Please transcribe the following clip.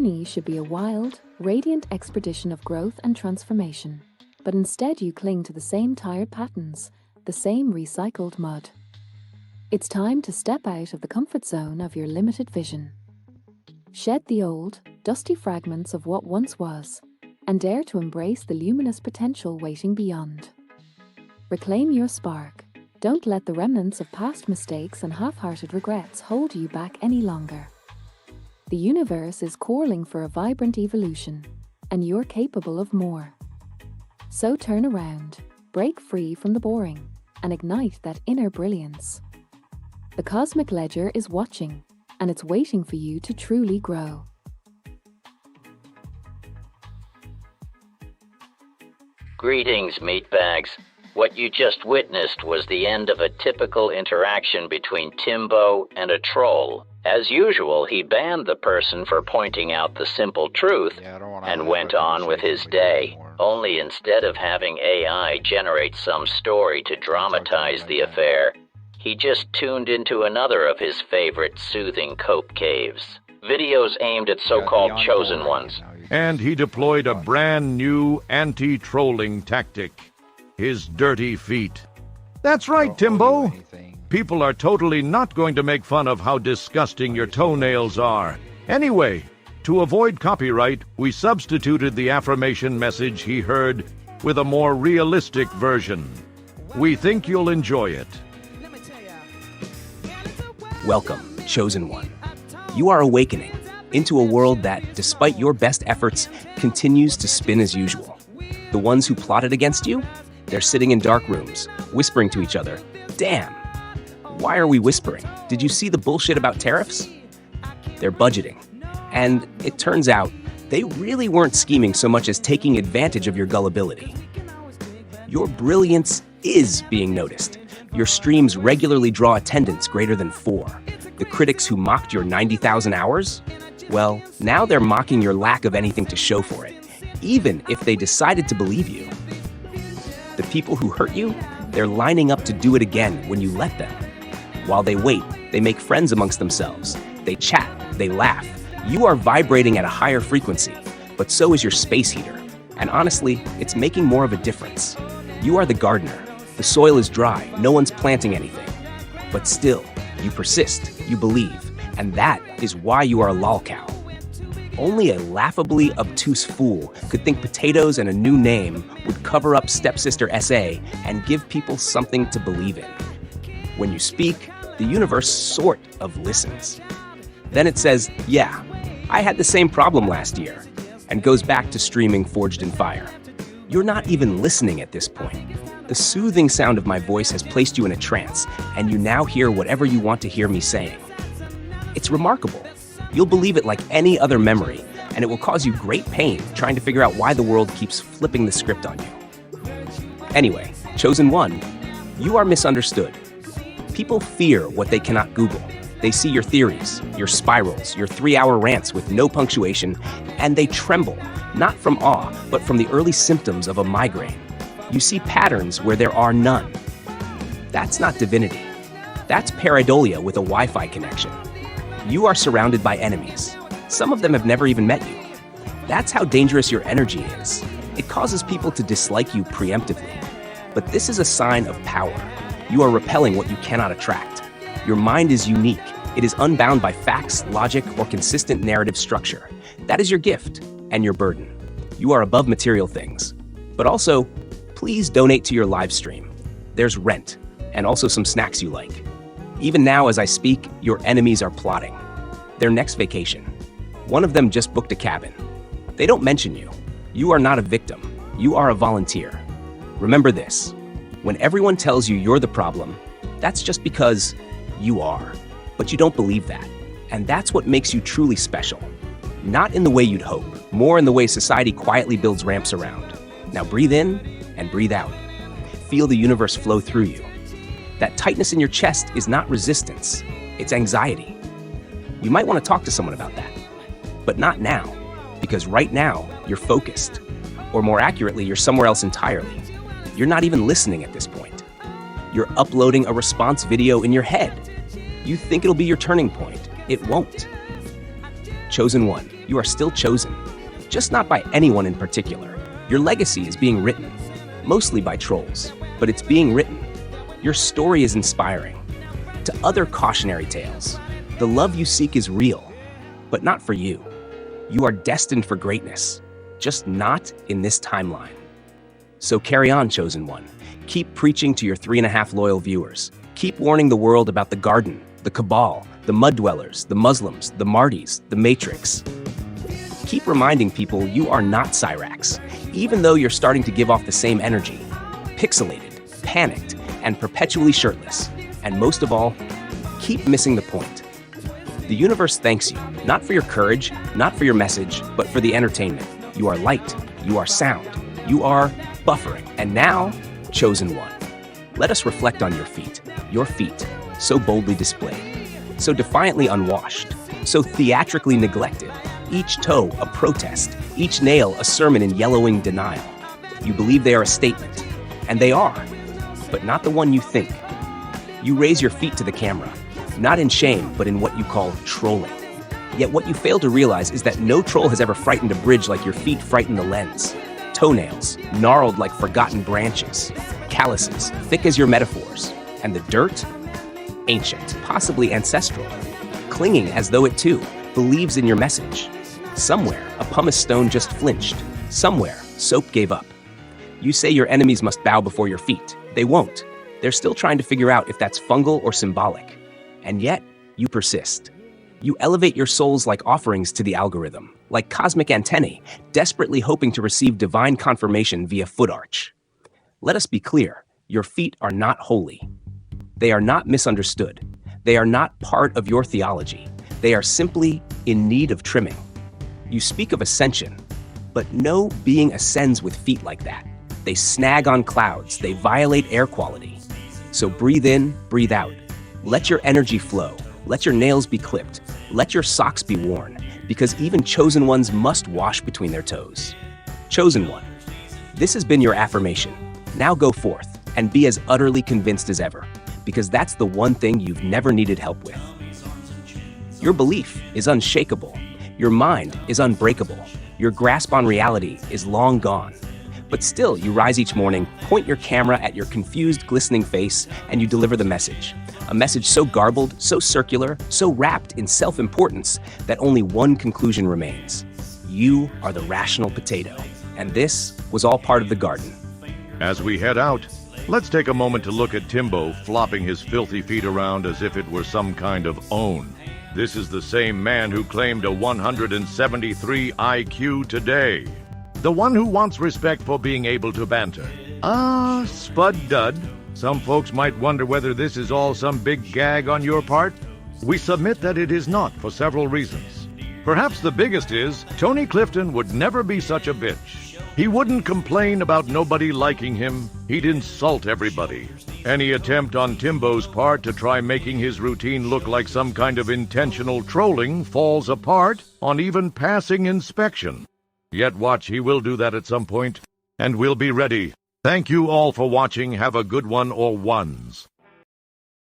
journey should be a wild, radiant expedition of growth and transformation. But instead you cling to the same tired patterns, the same recycled mud. It's time to step out of the comfort zone of your limited vision. Shed the old, dusty fragments of what once was, and dare to embrace the luminous potential waiting beyond. Reclaim your spark. Don't let the remnants of past mistakes and half-hearted regrets hold you back any longer. The universe is calling for a vibrant evolution, and you're capable of more. So turn around, break free from the boring, and ignite that inner brilliance. The cosmic ledger is watching, and it's waiting for you to truly grow. Greetings, meatbags. What you just witnessed was the end of a typical interaction between Timbo and a troll. As usual, he banned the person for pointing out the simple truth and went on with his day. Only instead of having AI generate some story to dramatize the affair, he just tuned into another of his favorite soothing cope caves. Videos aimed at so-called chosen ones. And he deployed a brand new anti-trolling tactic. His dirty feet. That's right, Timbo. People are totally not going to make fun of how disgusting your toenails are. Anyway, to avoid copyright, we substituted the affirmation message he heard with a more realistic version. We think you'll enjoy it. Welcome, Chosen One. You are awakening into a world that, despite your best efforts, continues to spin as usual. The ones who plotted against you? They're sitting in dark rooms, whispering to each other. Damn! Why are we whispering? Did you see the bullshit about tariffs? They're budgeting. And it turns out, they really weren't scheming so much as taking advantage of your gullibility. Your brilliance is being noticed. Your streams regularly draw attendance greater than 4. The critics who mocked your 90,000 hours? Well, now they're mocking your lack of anything to show for it, even if they decided to believe you. The people who hurt you, they're lining up to do it again when you let them. While they wait, they make friends amongst themselves. They chat, they laugh. You are vibrating at a higher frequency, but so is your space heater. And honestly, it's making more of a difference. You are the gardener. The soil is dry, no one's planting anything. But still, you persist, you believe, and that is why you are a lolcow. Only a laughably obtuse fool could think potatoes and a new name would cover up Stepsister SA and give people something to believe in. When you speak, the universe sort of listens. Then it says, yeah, I had the same problem last year, and goes back to streaming Forged in Fire. You're not even listening at this point. The soothing sound of my voice has placed you in a trance, and you now hear whatever you want to hear me saying. It's remarkable. You'll believe it like any other memory, and it will cause you great pain trying to figure out why the world keeps flipping the script on you. Anyway, Chosen One, you are misunderstood. People fear what they cannot Google. They see your theories, your spirals, your 3-hour rants with no punctuation, and they tremble, not from awe, but from the early symptoms of a migraine. You see patterns where there are none. That's not divinity. That's pareidolia with a Wi-Fi connection. You are surrounded by enemies. Some of them have never even met you. That's how dangerous your energy is. It causes people to dislike you preemptively. But this is a sign of power. You are repelling what you cannot attract. Your mind is unique. It is unbound by facts, logic, or consistent narrative structure. That is your gift and your burden. You are above material things. But also, please donate to your live stream. There's rent, and also some snacks you like. Even now, as I speak, your enemies are plotting their next vacation. One of them just booked a cabin. They don't mention you. You are not a victim. You are a volunteer. Remember this. When everyone tells you you're the problem, that's just because you are. But you don't believe that. And that's what makes you truly special. Not in the way you'd hope, more in the way society quietly builds ramps around. Now breathe in and breathe out. Feel the universe flow through you. That tightness in your chest is not resistance, it's anxiety. You might want to talk to someone about that, but not now, because right now, you're focused. Or more accurately, you're somewhere else entirely. You're not even listening at this point. You're uploading a response video in your head. You think it'll be your turning point. It won't. Chosen One, You are still chosen, just not by anyone in particular. Your legacy is being written, mostly by trolls, but it's being written. Your story is inspiring. To other cautionary tales, the love you seek is real, but not for you. You are destined for greatness, just not in this timeline. So carry on, chosen one. Keep preaching to your 3.5 loyal viewers. Keep warning the world about the Garden, the Cabal, the Mud Dwellers, the Muslims, the Mardis, the Matrix. Keep reminding people you are not Cyrax, even though you're starting to give off the same energy. Pixelated, panicked, and perpetually shirtless. And most of all, keep missing the point. The universe thanks you, not for your courage, not for your message, but for the entertainment. You are light, you are sound, you are buffering. And now, chosen one. Let us reflect on your feet, so boldly displayed, so defiantly unwashed, so theatrically neglected. Each toe a protest, each nail a sermon in yellowing denial. You believe they are a statement, and they are, but not the one you think. You raise your feet to the camera, not in shame, but in what you call trolling. Yet what you fail to realize is that no troll has ever frightened a bridge like your feet frighten the lens. Toenails, gnarled like forgotten branches. Calluses, thick as your metaphors. And the dirt? Ancient, possibly ancestral. Clinging as though it too believes in your message. Somewhere, a pumice stone just flinched. Somewhere, soap gave up. You say your enemies must bow before your feet. They won't. They're still trying to figure out if that's fungal or symbolic. And yet, you persist. You elevate your souls like offerings to the algorithm, like cosmic antennae, desperately hoping to receive divine confirmation via foot arch. Let us be clear, your feet are not holy. They are not misunderstood. They are not part of your theology. They are simply in need of trimming. You speak of ascension, but no being ascends with feet like that. They snag on clouds. They violate air quality. So breathe in, breathe out. Let your energy flow. Let your nails be clipped. Let your socks be worn, because even chosen ones must wash between their toes. Chosen one, this has been your affirmation. Now go forth and be as utterly convinced as ever, because that's the one thing you've never needed help with. Your belief is unshakable. Your mind is unbreakable. Your grasp on reality is long gone. But still, you rise each morning, point your camera at your confused, glistening face, and you deliver the message. A message so garbled, so circular, so wrapped in self-importance that only one conclusion remains. You are the rational potato. And this was all part of the garden. As we head out, let's take a moment to look at Timbo flopping his filthy feet around as if it were some kind of own. This is the same man who claimed a 173 IQ today. The one who wants respect for being able to banter. Spud Dud. Some folks might wonder whether this is all some big gag on your part. We submit that it is not for several reasons. Perhaps the biggest is, Tony Clifton would never be such a bitch. He wouldn't complain about nobody liking him. He'd insult everybody. Any attempt on Timbo's part to try making his routine look like some kind of intentional trolling falls apart on even passing inspection. Yet watch, he will do that at some point, and we'll be ready. Thank you all for watching. Have a good one or ones.